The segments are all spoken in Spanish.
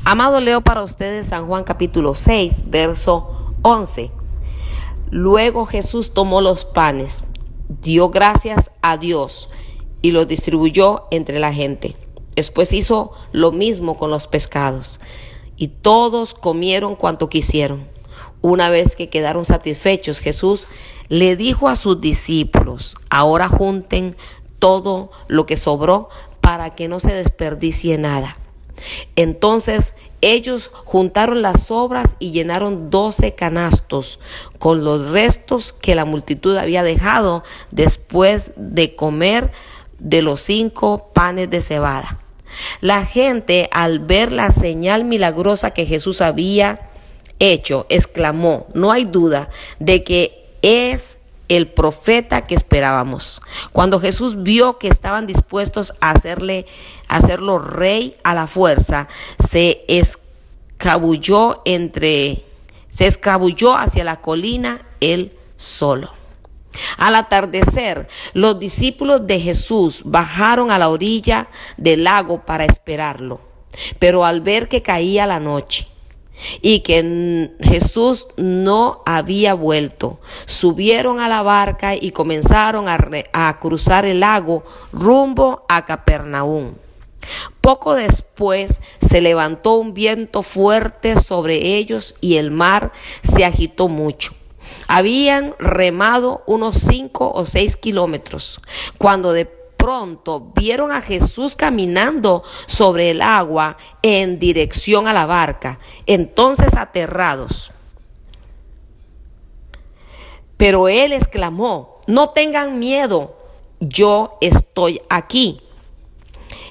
Amado, leo para ustedes San Juan capítulo 6, verso 11. Luego Jesús tomó los panes, dio gracias a Dios y los distribuyó entre la gente. Después hizo lo mismo con los pescados y todos comieron cuanto quisieron. Una vez que quedaron satisfechos, Jesús le dijo a sus discípulos: ahora junten todo lo que sobró para que no se desperdicie nada. Entonces ellos juntaron las sobras y llenaron 12 canastos con los restos que la multitud había dejado después de comer de los 5 panes de cebada. La gente, al ver la señal milagrosa que Jesús había hecho, exclamó: no hay duda de que es el profeta que esperábamos. Cuando Jesús vio que estaban dispuestos a hacerlo rey a la fuerza, se escabulló hacia la colina él solo. Al atardecer, los discípulos de Jesús bajaron a la orilla del lago para esperarlo. Pero al ver que caía la noche y que Jesús no había vuelto, subieron a la barca y comenzaron a cruzar el lago rumbo a Capernaum. Poco después se levantó un viento fuerte sobre ellos y el mar se agitó mucho. Habían remado unos 5 o 6 kilómetros cuando de pronto vieron a Jesús caminando sobre el agua en dirección a la barca. Entonces, aterrados, pero él exclamó: no tengan miedo, yo estoy aquí.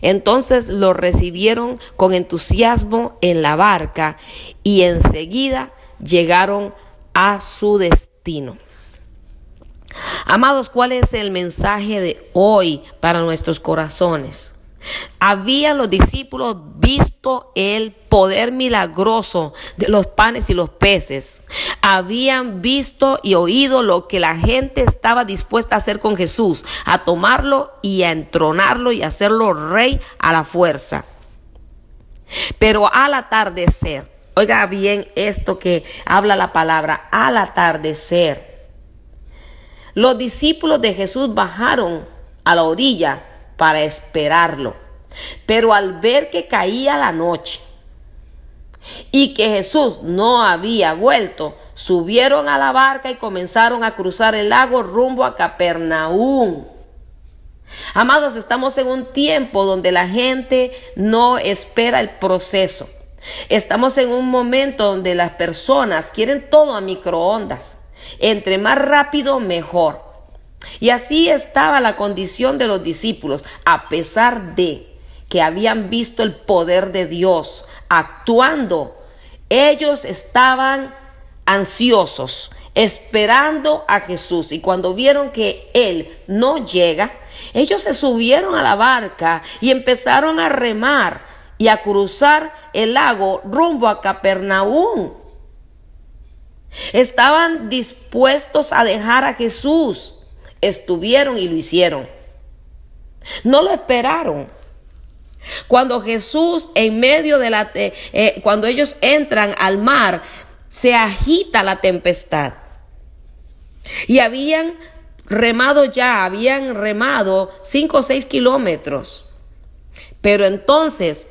Entonces lo recibieron con entusiasmo en la barca y enseguida llegaron a su destino. Amados, ¿cuál es el mensaje de hoy para nuestros corazones? Habían los discípulos visto el poder milagroso de los panes y los peces. Habían visto y oído lo que la gente estaba dispuesta a hacer con Jesús, a tomarlo y a entronarlo y a hacerlo rey a la fuerza. Pero al atardecer, oiga bien esto que habla la palabra: al atardecer, los discípulos de Jesús bajaron a la orilla para esperarlo. Pero al ver que caía la noche y que Jesús no había vuelto, subieron a la barca y comenzaron a cruzar el lago rumbo a Capernaum. Amados, estamos en un tiempo donde la gente no espera el proceso. Estamos en un momento donde las personas quieren todo a microondas. Entre más rápido, mejor. Y así estaba la condición de los discípulos, a pesar de que habían visto el poder de Dios actuando. Ellos estaban ansiosos, esperando a Jesús. Y cuando vieron que Él no llega, ellos se subieron a la barca y empezaron a remar y a cruzar el lago rumbo a Capernaum. Estaban dispuestos a dejar a Jesús. Estuvieron y lo hicieron. No lo esperaron. Cuando Jesús, en medio de cuando ellos entran al mar, se agita la tempestad. Y habían remado 5 o 6 kilómetros. Pero entonces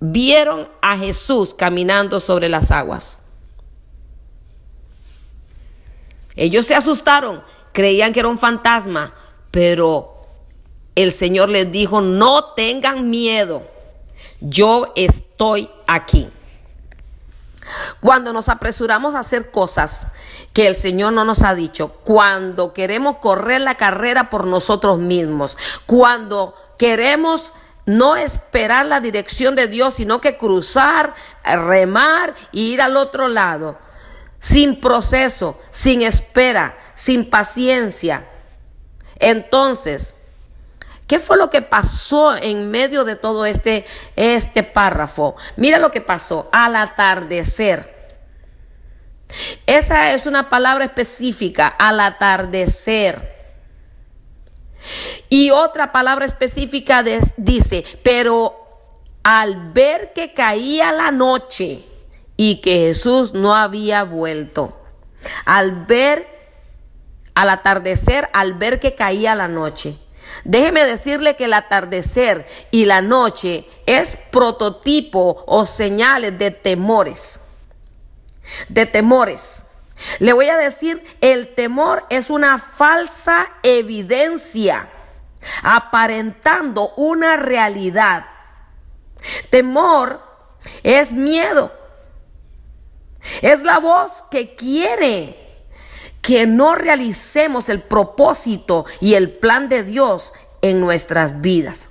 vieron a Jesús caminando sobre las aguas. Ellos se asustaron, creían que era un fantasma, pero el Señor les dijo: no tengan miedo, yo estoy aquí. Cuando nos apresuramos a hacer cosas que el Señor no nos ha dicho, cuando queremos correr la carrera por nosotros mismos, cuando queremos no esperar la dirección de Dios, sino que cruzar, remar y ir al otro lado, sin proceso, sin espera, sin paciencia. Entonces, ¿qué fue lo que pasó en medio de todo este párrafo? Mira lo que pasó al atardecer. Esa es una palabra específica, al atardecer. Y otra palabra específica dice: pero al ver que caía la noche y que Jesús no había vuelto. Al atardecer, al ver que caía la noche. Déjeme decirle que el atardecer y la noche es prototipo o señales de temores. De temores. Le voy a decir, el temor es una falsa evidencia aparentando una realidad. Temor es miedo. Es la voz que quiere que no realicemos el propósito y el plan de Dios en nuestras vidas.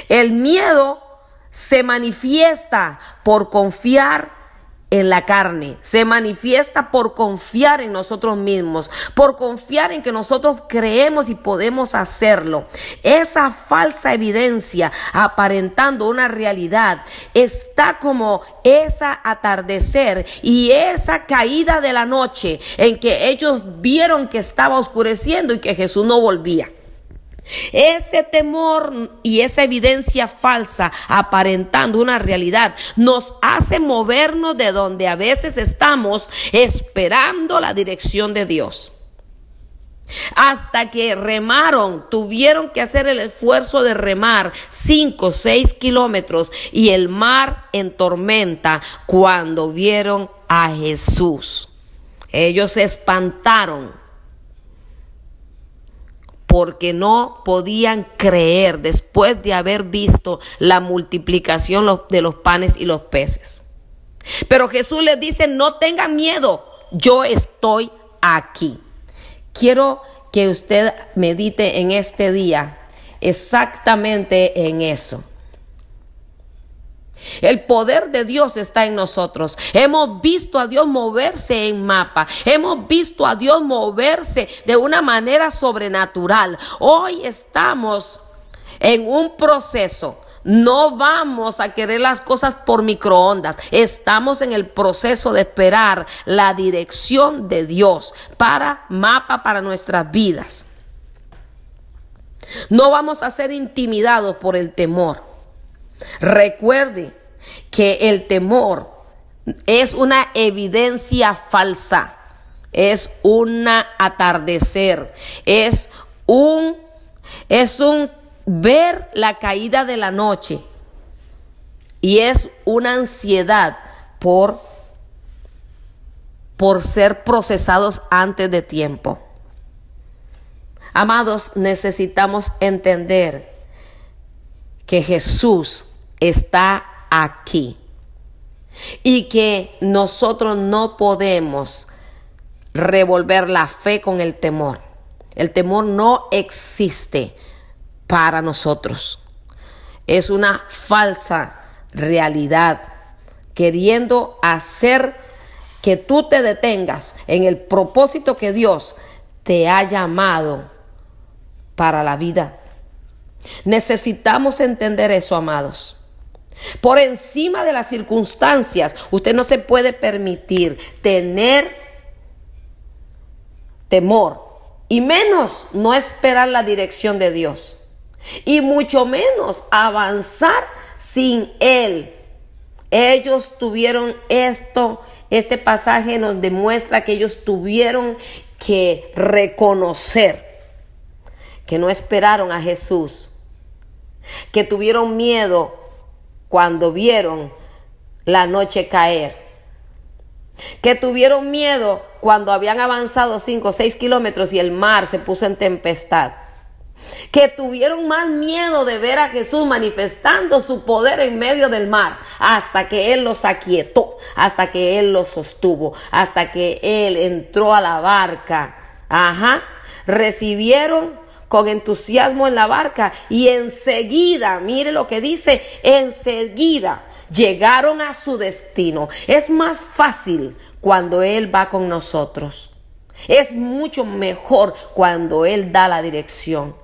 El miedo se manifiesta por confiar en la carne, se manifiesta por confiar en nosotros mismos, por confiar en que nosotros creemos y podemos hacerlo. Esa falsa evidencia aparentando una realidad está como esa atardecer y esa caída de la noche en que ellos vieron que estaba oscureciendo y que Jesús no volvía. Ese temor y esa evidencia falsa aparentando una realidad nos hace movernos de donde a veces estamos esperando la dirección de Dios. Hasta que remaron, tuvieron que hacer el esfuerzo de remar 5 o 6 kilómetros y el mar en tormenta cuando vieron a Jesús. Ellos se espantaron porque no podían creer después de haber visto la multiplicación de los panes y los peces. Pero Jesús les dice, no tengan miedo, yo estoy aquí. Quiero que usted medite en este día exactamente en eso. El poder de Dios está en nosotros. Hemos visto a Dios moverse en mapa. Hemos visto a Dios moverse de una manera sobrenatural. Hoy estamos en un proceso. No vamos a querer las cosas por microondas. Estamos en el proceso de esperar la dirección de Dios para mapa para nuestras vidas. No vamos a ser intimidados por el temor. Recuerde que el temor es una evidencia falsa, es un atardecer, es un ver la caída de la noche y es una ansiedad por ser procesados antes de tiempo. Amados, necesitamos entender que Jesús está aquí y que nosotros no podemos revolver la fe con el temor. El temor no existe para nosotros. Es una falsa realidad queriendo hacer que tú te detengas en el propósito que Dios te ha llamado para la vida. Necesitamos entender eso, amados. Por encima de las circunstancias, usted no se puede permitir tener temor y menos no esperar la dirección de Dios y mucho menos avanzar sin Él. Ellos tuvieron este pasaje nos demuestra que ellos tuvieron que reconocer que no esperaron a Jesús, que tuvieron miedo cuando vieron la noche caer, que tuvieron miedo cuando habían avanzado 5 o 6 kilómetros y el mar se puso en tempestad, que tuvieron más miedo de ver a Jesús manifestando su poder en medio del mar, hasta que Él los aquietó, hasta que Él los sostuvo, hasta que Él entró a la barca. Recibieron con entusiasmo en la barca y enseguida, mire lo que dice, enseguida llegaron a su destino. Es más fácil cuando Él va con nosotros. Es mucho mejor cuando Él da la dirección.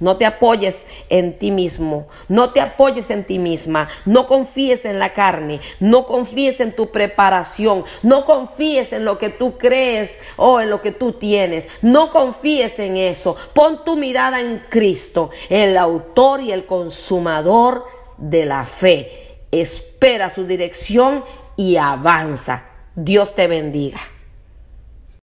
No te apoyes en ti mismo, no te apoyes en ti misma, no confíes en la carne, no confíes en tu preparación, no confíes en lo que tú crees o en lo que tú tienes, no confíes en eso. Pon tu mirada en Cristo, el autor y el consumador de la fe. Espera su dirección y avanza. Dios te bendiga.